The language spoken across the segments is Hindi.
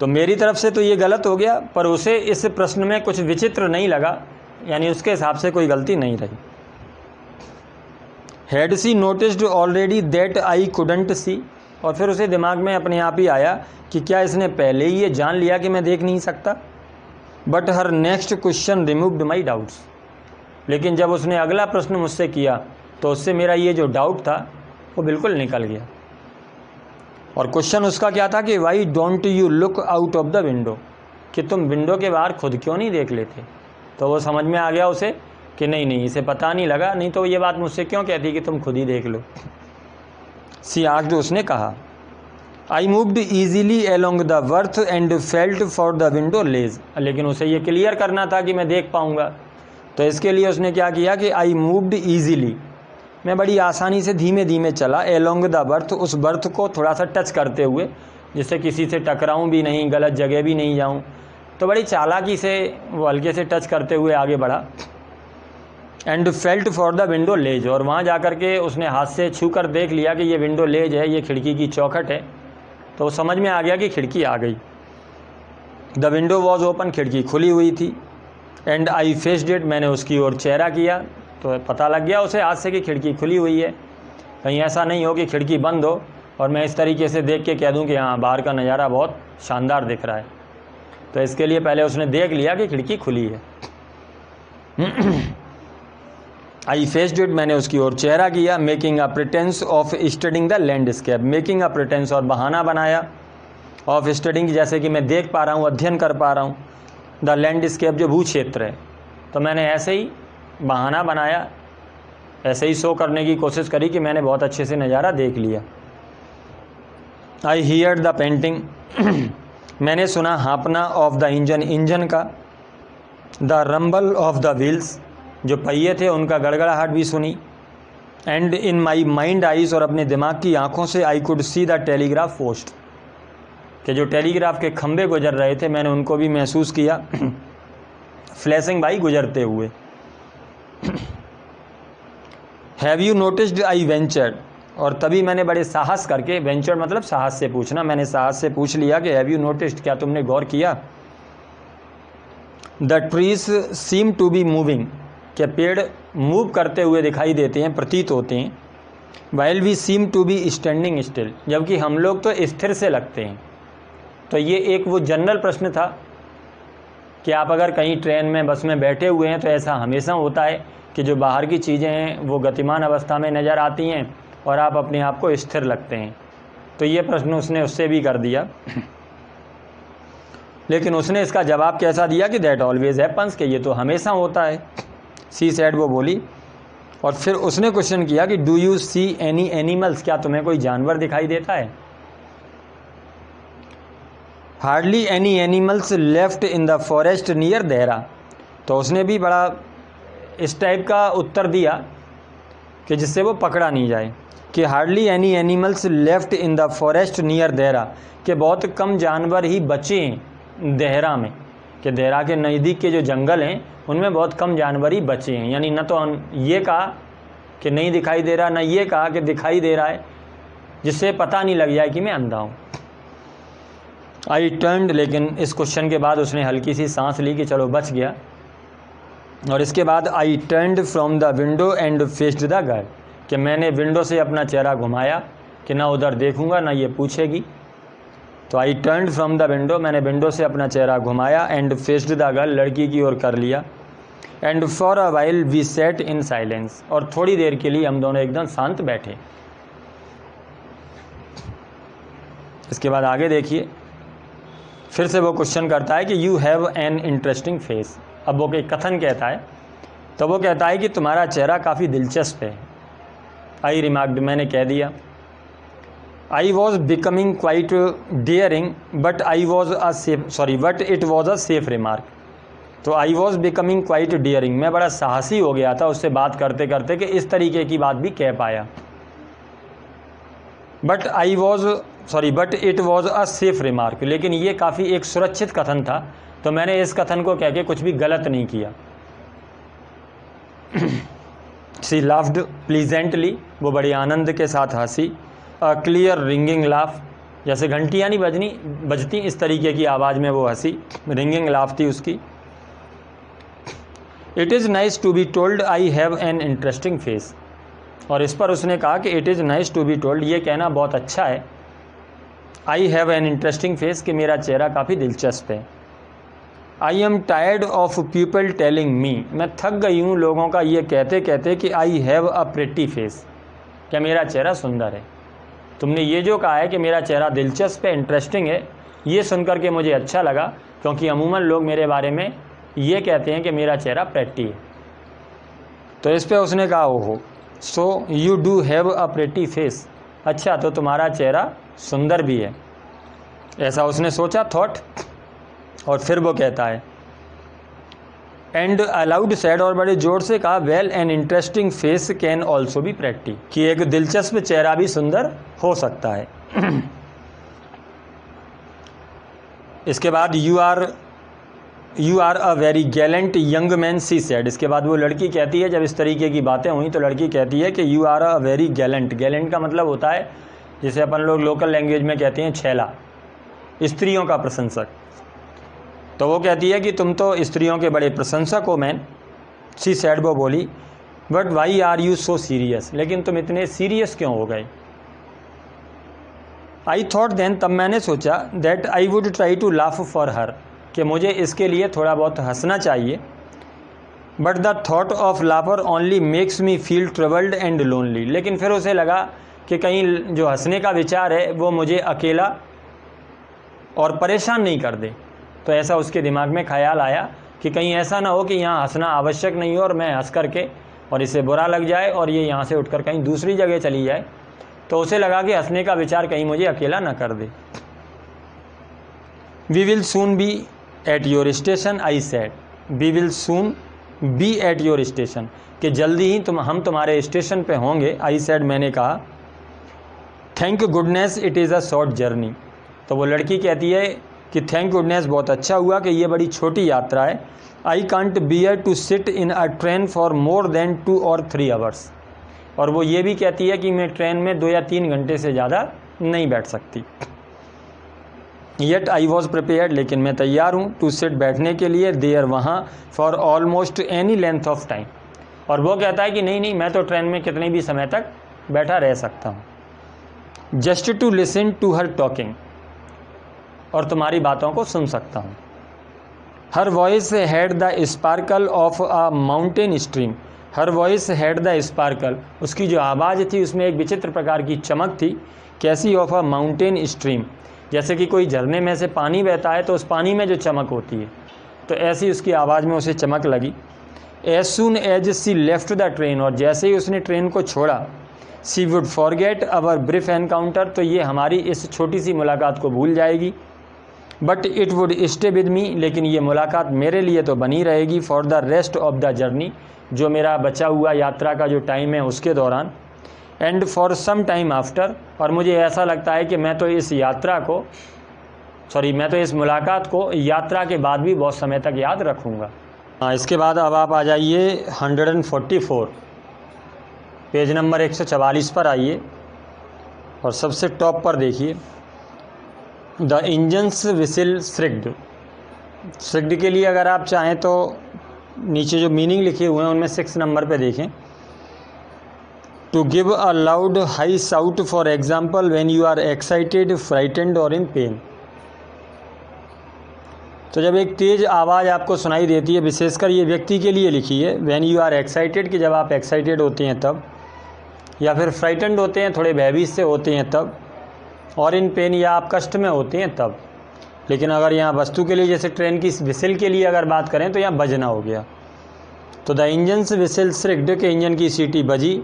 तो मेरी तरफ से तो ये गलत हो गया, पर उसे इस प्रश्न में कुछ विचित्र नहीं लगा, यानी उसके हिसाब से कोई गलती नहीं रही। Had she noticed already that I couldn't see, और फिर उसे दिमाग में अपने आप ही आया कि क्या इसने पहले ही ये जान लिया कि मैं देख नहीं सकता। But her next question removed my doubts, लेकिन जब उसने अगला प्रश्न मुझसे किया तो उससे मेरा ये जो डाउट था वो बिल्कुल निकल गया। और क्वेश्चन उसका क्या था कि why don't you look out of the window, कि तुम विंडो के बाहर खुद क्यों नहीं देख लेते। तो वो समझ में आ गया उसे कि नहीं, इसे पता नहीं लगा, नहीं तो ये बात मुझसे क्यों कहती कि तुम खुद ही देख लो। सी आस्क्ड, उसने कहा, I moved easily along the berth and felt for the window ledge, लेकिन उसे ये क्लियर करना था कि मैं देख पाऊंगा, तो इसके लिए उसने क्या किया कि आई मूव्ड ईजीली, मैं बड़ी आसानी से धीमे धीमे चला, एलोंग द बर्थ, उस बर्थ को थोड़ा सा टच करते हुए, जिससे किसी से टकराऊं भी नहीं, गलत जगह भी नहीं जाऊं, तो बड़ी चालाकी से वो हल्के से टच करते हुए आगे बढ़ा। And felt for the window ledge, और वहाँ जा कर के उसने हाथ से छू कर देख लिया कि ये विंडो लेज है, ये खिड़की की चौखट है, तो वो समझ में आ गया कि खिड़की आ गई। द विंडो वॉज ओपन, खिड़की खुली हुई थी। एंड आई फेस्ड इट, मैंने उसकी ओर चेहरा किया, तो पता लग गया उसे हाथ से कि खिड़की खुली हुई है। कहीं ऐसा नहीं हो कि खिड़की बंद हो और मैं इस तरीके से देख के कह दूं कि हाँ बाहर का नज़ारा बहुत शानदार दिख रहा है। तो इसके लिए पहले उसने देख लिया कि खिड़की खुली है। आई फेस्ड इट, मैंने उसकी ओर चेहरा किया। Making a pretence of studying the landscape, making a pretence, और बहाना बनाया, ऑफ स्टडिंग, जैसे कि मैं देख पा रहा हूँ, अध्ययन कर पा रहा हूँ, द लैंडस्केप, जो भू क्षेत्र है। तो मैंने ऐसे ही बहाना बनाया, ऐसे ही शो करने की कोशिश करी कि मैंने बहुत अच्छे से नज़ारा देख लिया। आई हियर्ड द पेंटिंग, मैंने सुना हाँपना ऑफ द इंजन, इंजन का, the rumble of the wheels, जो पहिए थे उनका गड़गड़ाहट भी सुनी। And in my mind eyes, और अपने दिमाग की आंखों से, I could see the telegraph post, कि जो टेलीग्राफ के खंभे गुजर रहे थे मैंने उनको भी महसूस किया, फ्लैशिंग बाई, गुजरते हुए। Have you noticed, I ventured, और तभी मैंने बड़े साहस करके, वेंचर्ड मतलब साहस से पूछना, मैंने साहस से पूछ लिया कि हैव यू नोटिस्ड, क्या तुमने गौर किया, the trees seem to be moving, क्या पेड़ मूव करते हुए दिखाई देते हैं, प्रतीत होते हैं, while we seem to be standing still, जबकि हम लोग तो स्थिर से लगते हैं। तो ये एक वो जनरल प्रश्न था कि आप अगर कहीं ट्रेन में, बस में बैठे हुए हैं तो ऐसा हमेशा होता है कि जो बाहर की चीज़ें हैं वो गतिमान अवस्था में नज़र आती हैं और आप अपने आप को स्थिर लगते हैं। तो ये प्रश्न उसने उससे भी कर दिया, लेकिन उसने इसका जवाब कैसा दिया कि दैट ऑलवेज हैपन्स, कि ये तो हमेशा होता है। सी सेड, वो बोली। और फिर उसने क्वेश्चन किया कि do you see any animals, क्या तुम्हें कोई जानवर दिखाई देता है। Hardly any animals left in the forest near Dehra, तो उसने भी बड़ा इस टाइप का उत्तर दिया कि जिससे वो पकड़ा नहीं जाए, कि hardly any animals left in the forest near Dehra, कि बहुत कम जानवर ही बचे हैं देहरा में, कि देहरा के नज़दीक के जो जंगल हैं उनमें बहुत कम जानवर ही बचे हैं। यानी न तो ये कहा कि नहीं दिखाई दे रहा, न ये कहा कि दिखाई दे रहा है, जिससे पता नहीं लग जाए कि मैं अंधा हूँ। आई टर्न्ड, लेकिन इस क्वेश्चन के बाद उसने हल्की सी सांस ली कि चलो बच गया। और इसके बाद I turned from the window and faced the girl, कि मैंने विंडो से अपना चेहरा घुमाया कि ना उधर देखूंगा ना ये पूछेगी। तो आई टर्न्ड फ्रॉम द विंडो, मैंने विंडो से अपना चेहरा घुमाया, एंड फेस्ड द गर्ल, लड़की की ओर कर लिया। And for a while we sat in silence, और थोड़ी देर के लिए हम दोनों एकदम शांत बैठे। इसके बाद आगे देखिए, फिर से वो क्वेश्चन करता है कि you have an interesting face. अब वो एक कथन कहता है, तो वो कहता है कि तुम्हारा चेहरा काफ़ी दिलचस्प है। आई रिमार्क्ड, मैंने कह दिया। I was becoming quite daring but it was a safe remark. तो I was becoming quite daring, मैं बड़ा साहसी हो गया था उससे बात करते करते कि इस तरीके की बात भी कह पाया। But it was a safe remark, लेकिन ये काफ़ी एक सुरक्षित कथन था, तो मैंने इस कथन को कह के कुछ भी गलत नहीं किया। शी लाफ्ड प्लीजेंटली, वो बड़े आनंद के साथ हंसी। अ क्लियर रिंगिंग लाफ, जैसे घंटियाँ नहीं बजती इस तरीके की आवाज़ में वो हंसी, रिंगिंग लाफ थी उसकी। It is nice to be told I have an interesting face, और इस पर उसने कहा कि it is nice to be told, ये कहना बहुत अच्छा है, I have an interesting face, कि मेरा चेहरा काफ़ी दिलचस्प है। I am tired of people telling me, मैं थक गई हूँ लोगों का ये कहते कहते कि I have a pretty face, क्या मेरा चेहरा सुंदर है। तुमने ये जो कहा है कि मेरा चेहरा दिलचस्प है, इंटरेस्टिंग है, ये सुनकर के मुझे अच्छा लगा, क्योंकि अमूमन लोग मेरे बारे में ये कहते हैं कि मेरा चेहरा प्रेटी है। तो इस पे उसने कहा ओहो, so you do have a pretty face, अच्छा तो तुम्हारा चेहरा सुंदर भी है, ऐसा उसने सोचा, थॉट। और फिर वो कहता है एंड अलाउड सेड, और बड़े ज़ोर से कहा, well N interesting face can also be pretty, कि एक दिलचस्प चेहरा भी सुंदर हो सकता है। इसके बाद you are a very gallant young man, she said, इसके बाद वो लड़की कहती है, जब इस तरीके की बातें हुई तो लड़की कहती है कि you are a very gallant, gallant का मतलब होता है जिसे अपन लोग लोकल लैंग्वेज में कहते हैं छैला, स्त्रियों का प्रशंसक। तो वो कहती है कि तुम तो स्त्रियों के बड़े प्रशंसक हो मैन, सी सेड, वो बोली, but why are you so serious, लेकिन तुम इतने सीरियस क्यों हो गए। आई थॉट देन, तब मैंने सोचा, that I would try to laugh for her, कि मुझे इसके लिए थोड़ा बहुत हंसना चाहिए, but the thought of laughter only makes me feel troubled and lonely, लेकिन फिर उसे लगा कि कहीं जो हंसने का विचार है वो मुझे अकेला और परेशान नहीं कर दे। तो ऐसा उसके दिमाग में ख्याल आया कि कहीं ऐसा ना हो कि यहाँ हंसना आवश्यक नहीं हो और मैं हंस करके और इसे बुरा लग जाए और ये यहाँ से उठकर कहीं दूसरी जगह चली जाए। तो उसे लगा कि हंसने का विचार कहीं मुझे अकेला ना कर दे। We will soon be at your station, I said, we will soon be at your station, कि जल्दी ही हम तुम्हारे स्टेशन पे होंगे। आई सेड, मैंने कहा, thank goodness it is a short journey. तो वो लड़की कहती है कि थैंक गुडनेस, बहुत अच्छा हुआ कि ये बड़ी छोटी यात्रा है। I can't bear to sit in a train for more than 2 or 3 hours, और वो ये भी कहती है कि मैं ट्रेन में 2 या 3 घंटे से ज़्यादा नहीं बैठ सकती। येट आई वॉज प्रिपेयर्ड, लेकिन मैं तैयार हूँ, टू सिट, बैठने के लिए, देयर, वहाँ, for almost any length of time, और वो कहता है कि नहीं मैं तो ट्रेन में कितने भी समय तक बैठा रह सकता हूँ। Just to listen to her talking, और तुम्हारी बातों को सुन सकता हूँ। Her voice had the sparkle of a mountain stream, her voice had the sparkle, उसकी जो आवाज़ थी उसमें एक विचित्र प्रकार की चमक थी। कैसी? ऑफ अ माउंटेन स्ट्रीम, जैसे कि कोई झरने में से पानी बहता है तो उस पानी में जो चमक होती है, तो ऐसी उसकी आवाज़ में उसे चमक लगी। As soon as she left the train, और जैसे ही उसने ट्रेन को छोड़ा, she would forget our brief encounter, तो ये हमारी इस छोटी सी मुलाकात को भूल जाएगी। But it would stay with me, लेकिन ये मुलाकात मेरे लिए तो बनी रहेगी for the rest of the journey, जो मेरा बचा हुआ यात्रा का जो टाइम है उसके दौरान। And for some time after, और मुझे ऐसा लगता है कि मैं तो इस मुलाकात को यात्रा के बाद भी बहुत समय तक याद रखूँगा। इसके बाद अब आप आ जाइए 144 पेज नंबर 144 पर आइए, और सबसे टॉप पर देखिए, द इंजन्स विसिल श्रिक्ड। श्रिक्ड के लिए अगर आप चाहें तो नीचे जो मीनिंग लिखे हुए हैं उनमें 6 नंबर पे देखें। To give a loud high shout, for example when you are excited, frightened और इन पेन। तो जब एक तेज़ आवाज़ आपको सुनाई देती है, विशेषकर ये व्यक्ति के लिए लिखी है, व्हेन यू आर एक्साइटेड, कि जब आप एक्साइटेड होते हैं तब, या फिर फ्राइटेंड होते हैं, थोड़े भयभीत से होते हैं तब, और इन पेन, या आप कष्ट में होते हैं तब। लेकिन अगर यहाँ वस्तु के लिए, जैसे ट्रेन की विसिल के लिए अगर बात करें तो यहाँ बजना हो गया। तो द इंजन्स विसिल श्रिक्ड, के इंजन की सीटी बजी।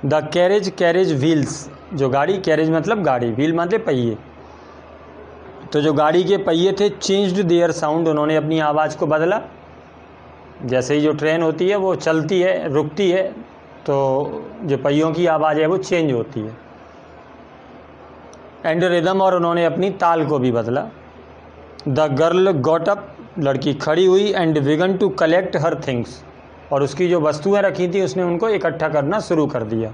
द कैरेज व्हील्स, जो गाड़ी, कैरेज मतलब गाड़ी, व्हील मतलब पहिए, तो जो गाड़ी के पहिए थे, चेंज्ड देयर साउंड, उन्होंने अपनी आवाज़ को बदला। जैसे ही जो ट्रेन होती है वो चलती है, रुकती है, तो जो पहियों की आवाज़ है वो चेंज होती है। एंड रिदम, और उन्होंने अपनी ताल को भी बदला। द गर्ल गॉट अप, लड़की खड़ी हुई। And began to collect her things, और उसकी जो वस्तुएं रखी थी उसने उनको इकट्ठा करना शुरू कर दिया।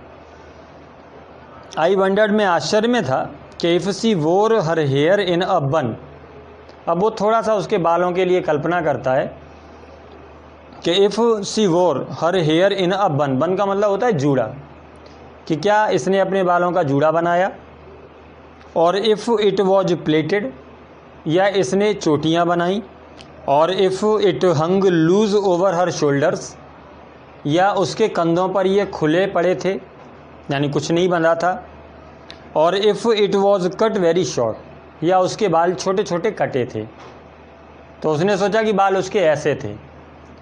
आई वंडर्ड, मैं आश्चर्य में था, कि इफ़ सी वोर हर हेयर इन अ बन। अब वो थोड़ा सा उसके बालों के लिए कल्पना करता है कि इफ़ सी वोर हर हेयर इन अ बन, बन का मतलब होता है जूड़ा, कि क्या इसने अपने बालों का जूड़ा बनाया, और इफ़ इट वॉज प्लेटेड, या इसने चोटियाँ बनाई, और if it hung loose over her shoulders, या उसके कंधों पर ये खुले पड़े थे यानी कुछ नहीं बंधा था, और if it was cut very short, या उसके बाल छोटे छोटे कटे थे। तो उसने सोचा कि बाल उसके ऐसे थे,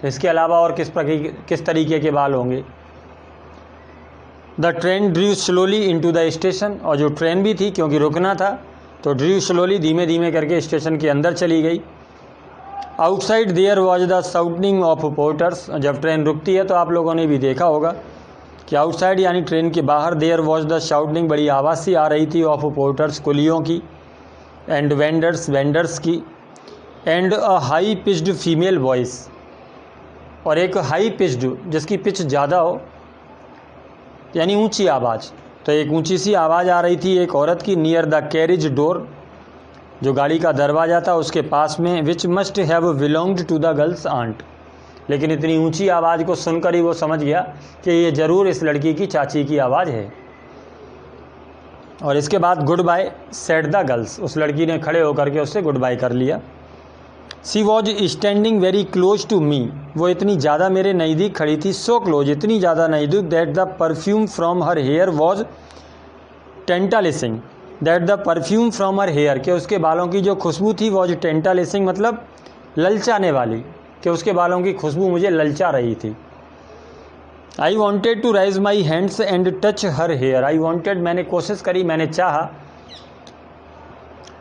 इसके अलावा और किस तरीके के बाल होंगे। The train Drew slowly into the station, और जो ट्रेन भी थी क्योंकि रुकना था तो ड्रू स्लोली धीमे धीमे करके स्टेशन के अंदर चली गई। Outside there was the shouting of porters, जब ट्रेन रुकती है तो आप लोगों ने भी देखा होगा कि आउटसाइड यानी ट्रेन के बाहर देयर वॉज द शाउटिंग, बड़ी आवाज़ सी आ रही थी, ऑफ पोर्टर्स कुलियों की, एंड वेंडर्स की, and a high pitched female voice, और एक हाई पिच्ड जिसकी पिच ज़्यादा हो यानी ऊंची आवाज़, तो एक ऊंची सी आवाज़ आ रही थी एक औरत की, नियर द कैरिज डोर, जो गाड़ी का दरवाज़ा था उसके पास में, which must have belonged to the girl's aunt. लेकिन इतनी ऊंची आवाज़ को सुनकर ही वो समझ गया कि ये ज़रूर इस लड़की की चाची की आवाज़ है। और इसके बाद goodbye said the girls, उस लड़की ने खड़े होकर के उससे गुड बाय कर लिया। She was standing very close to me, वो इतनी ज़्यादा मेरे नज़दीक खड़ी थी, सो क्लोज, इतनी ज़्यादा नज़दीक, that the perfume from her hair was tantalising, that the perfume from her hair, कि उसके बालों की जो खुशबू थी वॉज टेंटालिसिंग मतलब ललचाने वाली, कि उसके बालों की खुशबू मुझे ललचा रही थी। I wanted to raise my hands and touch her hair, I wanted मैंने कोशिश करी, मैंने चाहा,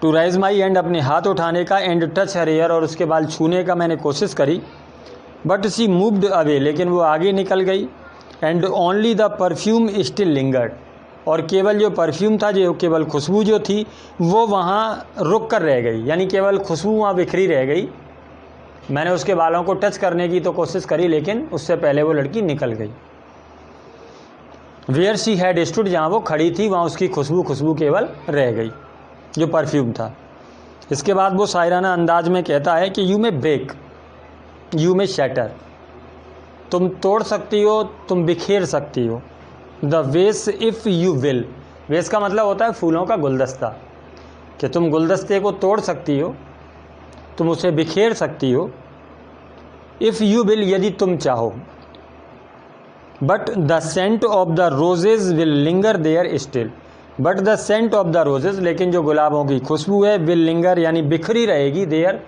टू राइज माई हैंड अपने हाथ उठाने का, एंड टच हर हेयर और उसके बाल छूने का मैंने कोशिश करी, बट सी मूव्ड अवे, लेकिन वो आगे निकल गई, and only the perfume still lingered, और केवल जो परफ्यूम था, जो केवल खुशबू जो थी वो वहाँ रुक कर रह गई, यानी केवल खुशबू वहाँ बिखरी रह गई। मैंने उसके बालों को टच करने की तो कोशिश करी, लेकिन उससे पहले वो लड़की निकल गई। वेयर शी हैड स्टूड, जहाँ वो खड़ी थी वहाँ उसकी खुशबू केवल रह गई, जो परफ्यूम था। इसके बाद वो शायराना अंदाज में कहता है कि you may break, you may shatter, तुम तोड़ सकती हो, तुम बिखेर सकती हो, द वेस इफ़ यू विल, वेस का मतलब होता है फूलों का गुलदस्ता, कि तुम गुलदस्ते को तोड़ सकती हो, तुम उसे बिखेर सकती हो, इफ़ यू विल यदि तुम चाहो, but the scent of the roses will linger there still, but the scent of the roses, लेकिन जो गुलाबों की खुशबू है, विल लिंगर यानी बिखरी रहेगी, देयर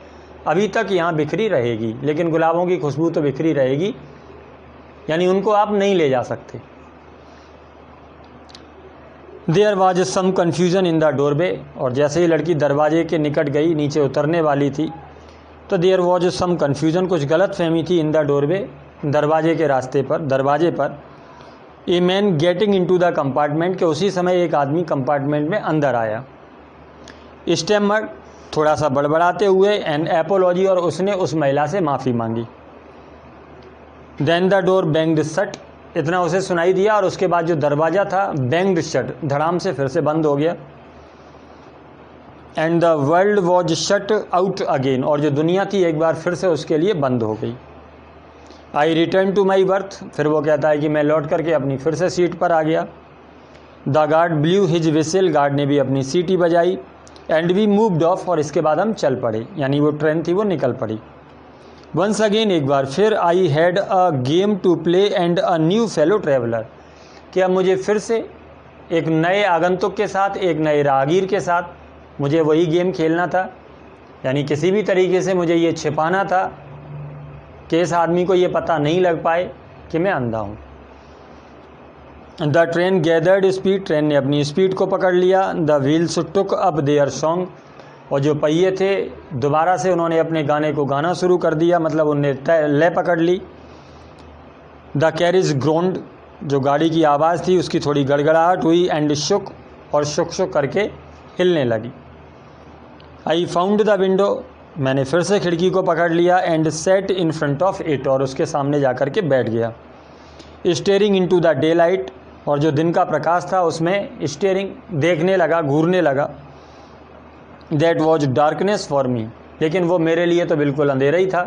अभी तक यहाँ बिखरी रहेगी, लेकिन गुलाबों की खुशबू तो बिखरी रहेगी, यानी उनको आप नहीं ले जा सकते। There was some confusion in the doorway, और जैसे ही लड़की दरवाजे के निकट गई, नीचे उतरने वाली थी, तो देयर वाज सम कन्फ्यूज़न, कुछ गलत फहमी थी, इन द डोरवे, दरवाजे के रास्ते पर, दरवाजे पर। A man getting into the compartment, के उसी समय एक आदमी कंपार्टमेंट में अंदर आया। स्टैमर्ड, थोड़ा सा बड़बड़ाते हुए, एन एपोलॉजी, और उसने उस महिला से माफ़ी मांगी। Then the door banged shut, इतना उसे सुनाई दिया, और उसके बाद जो दरवाज़ा था बैंग्ड शट, धड़ाम से फिर से बंद हो गया। And the world was shut out again, और जो दुनिया थी एक बार फिर से उसके लिए बंद हो गई। आई रिटर्न टू माई बर्थ, फिर वो कहता है कि मैं लौट करके अपनी फिर से सीट पर आ गया। The guard blue his whistle, guard ने भी अपनी सीटी बजाई। एंड वी मूव्ड ऑफ, और इसके बाद हम चल पड़े, यानी वो ट्रेन थी वो निकल पड़ी। वंस अगेन, एक बार फिर, I had a game to play and a new fellow traveller, कि अब मुझे फिर से एक नए आगंतुक के साथ, एक नए राहगीर के साथ मुझे वही गेम खेलना था, यानी किसी भी तरीके से मुझे ये छिपाना था कि इस आदमी को ये पता नहीं लग पाए कि मैं अंधा हूँ। The train gathered speed, train ने अपनी स्पीड को पकड़ लिया। The wheels took up there song, और जो पहिए थे दोबारा से उन्होंने अपने गाने को गाना शुरू कर दिया, मतलब उन्होंने लय पकड़ ली। द कैरिज ग्रोन्ड, जो गाड़ी की आवाज़ थी उसकी थोड़ी गड़गड़ाहट हुई। एंड शुक, और शुक शुक करके हिलने लगी। आई फाउंड द विंडो, मैंने फिर से खिड़की को पकड़ लिया। And set in front of it, और उसके सामने जा कर के बैठ गया। Steering into the day light, और जो दिन का प्रकाश था उसमें स्टीयरिंग देखने लगा, घूरने लगा। That was darkness for me, लेकिन वो मेरे लिए तो बिल्कुल अंधेरा ही था,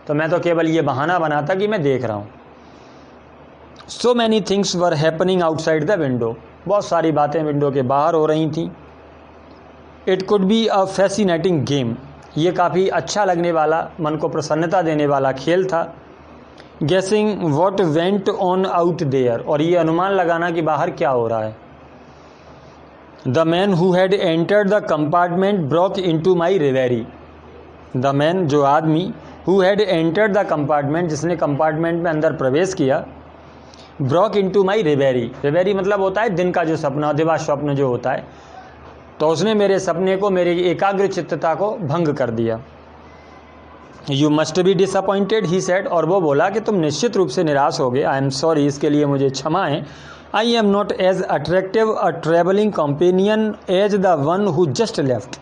तो मैं तो केवल ये बहाना बनाता कि मैं देख रहा हूँ। So many things were happening outside the window, बहुत सारी बातें विंडो के बाहर हो रही थी। It could be a fascinating game, ये काफ़ी अच्छा लगने वाला, मन को प्रसन्नता देने वाला खेल था। Guessing what went on out there, और ये अनुमान लगाना कि बाहर क्या हो रहा है। The man who had entered the compartment broke into my reverie, the man जो आदमी, who had entered the compartment जिसने कंपार्टमेंट में अंदर प्रवेश किया, ब्रोक इनटू माई रिवेरी, रिवेरी मतलब होता है दिन का जो सपना, दिवा स्वप्न जो होता है, तो उसने मेरे सपने को, मेरी एकाग्र चित्तता को भंग कर दिया। You must be disappointed he said, और वो बोला कि तुम निश्चित रूप से निराश होगे। आई एम सॉरी, इसके लिए मुझे क्षमा है। I am not as attractive a travelling companion as the one who just left,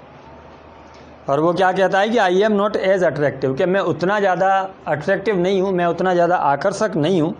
और वो क्या कहता है कि I am not as attractive, कि मैं उतना ज़्यादा अट्रैक्टिव नहीं हूँ, मैं उतना ज़्यादा आकर्षक नहीं हूँ